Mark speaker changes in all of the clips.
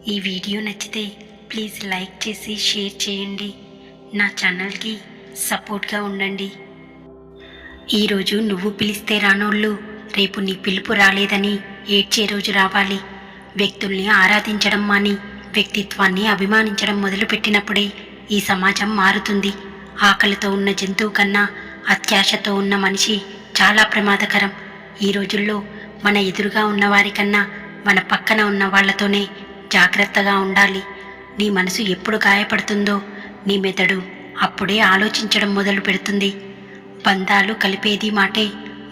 Speaker 1: ఈ వీడియో నచ్చితే please like చేసి షేర్ చేయండి. నా ఛానల్కి సపోర్ట్గా ఉండండి. ఈరోజు నువ్వు పిలిస్తే రానోళ్ళు రేపు నీ పిలుపు రాలేదని ఏడ్చే రోజు రావాలి. వ్యక్తుల్ని ఆరాధించడం మాని వ్యక్తిత్వాన్ని అభిమానించడం మొదలుపెట్టినప్పుడే ఈ సమాజం మారుతుంది. ఆకలితో ఉన్న జంతువు కన్నా అత్యాశతో ఉన్న మనిషి చాలా ప్రమాదకరం. ఈ రోజుల్లో మన ఎదురుగా ఉన్నవారికన్నా మన పక్కన ఉన్న వాళ్లతోనే జాగ్రత్తగా ఉండాలి. నీ మనసు ఎప్పుడు గాయపడుతుందో నీ మెదడు అప్పుడే ఆలోచించడం మొదలు పెడుతుంది. బంధాలు కలిపేది మాటే,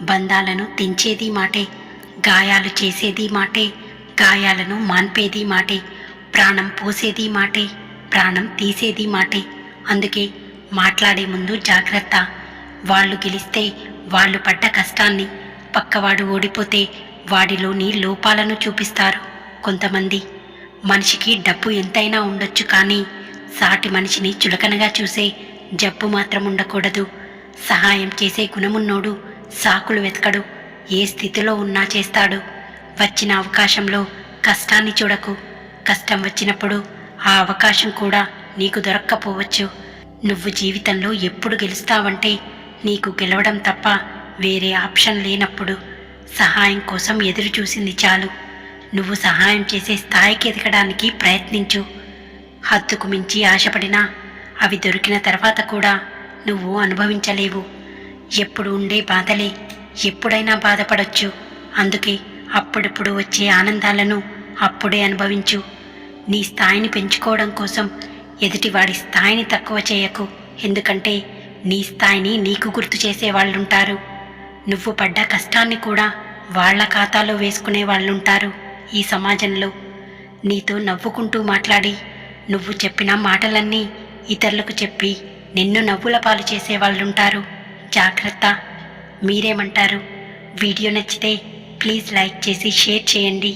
Speaker 1: బంధాలను తెంచేది మాటే, గాయాలు చేసేది మాటే, గాయాలను మాన్పేది మాటే, ప్రాణం పోసేది మాటే, ప్రాణం తీసేది మాటే. అందుకే మాట్లాడే ముందు జాగ్రత్త. వాళ్ళు గెలిస్తే వాళ్ళు పడ్డ కష్టాన్ని, పక్కవాడు ఓడిపోతే వాడిలోని లోపాలను చూపిస్తారు. కొంతమంది మనిషికి డబ్బు ఎంతైనా ఉండొచ్చు, కానీ సాటి మనిషిని చులకనగా చూసే జబ్బు మాత్రం ఉండకూడదు. సహాయం చేసే గుణమున్నోడు సాకులు వెతకడు, ఏ స్థితిలో ఉన్నా చేస్తాడు. వచ్చిన అవకాశంలో కష్టాన్ని చూడకు. కష్టం వచ్చినప్పుడు ఆ అవకాశం కూడా నీకు దొరక్కపోవచ్చు. నువ్వు జీవితంలో ఎప్పుడు గెలుస్తావంటే నీకు గెలవడం తప్ప వేరే ఆప్షన్ లేనప్పుడు. సహాయం కోసం ఎదురు చూసింది చాలు. నువ్వు సహాయం చేసే స్థాయికి ఎదగడానికి ప్రయత్నించు. హద్దుకు మించి ఆశపడినా అవి దొరికిన తర్వాత కూడా నువ్వు అనుభవించలేవు. ఎప్పుడు ఉండే బాధలే ఎప్పుడైనా బాధపడొచ్చు. అందుకే అప్పుడప్పుడు వచ్చే ఆనందాలను అప్పుడే అనుభవించు. నీ స్థాయిని పెంచుకోవడం కోసం ఎదుటివాడి స్థాయిని తక్కువ చేయకు. ఎందుకంటే నీ స్థాయిని నీకు గుర్తు చేసే వాళ్ళుంటారు. నువ్వు పడ్డ కష్టాన్ని కూడా వాళ్ల ఖాతాలో వేసుకునే వాళ్ళుంటారు ఈ సమాజంలో. నీతో నవ్వుకుంటూ మాట్లాడి నువ్వు చెప్పిన మాటలన్నీ ఇతరులకు చెప్పి నిన్ను నవ్వుల పాలు చేసేవాళ్ళుంటారు. జాగ్రత్త. మీరేమంటారు? వీడియో నచ్చితే ప్లీజ్ లైక్ చేసి షేర్ చేయండి.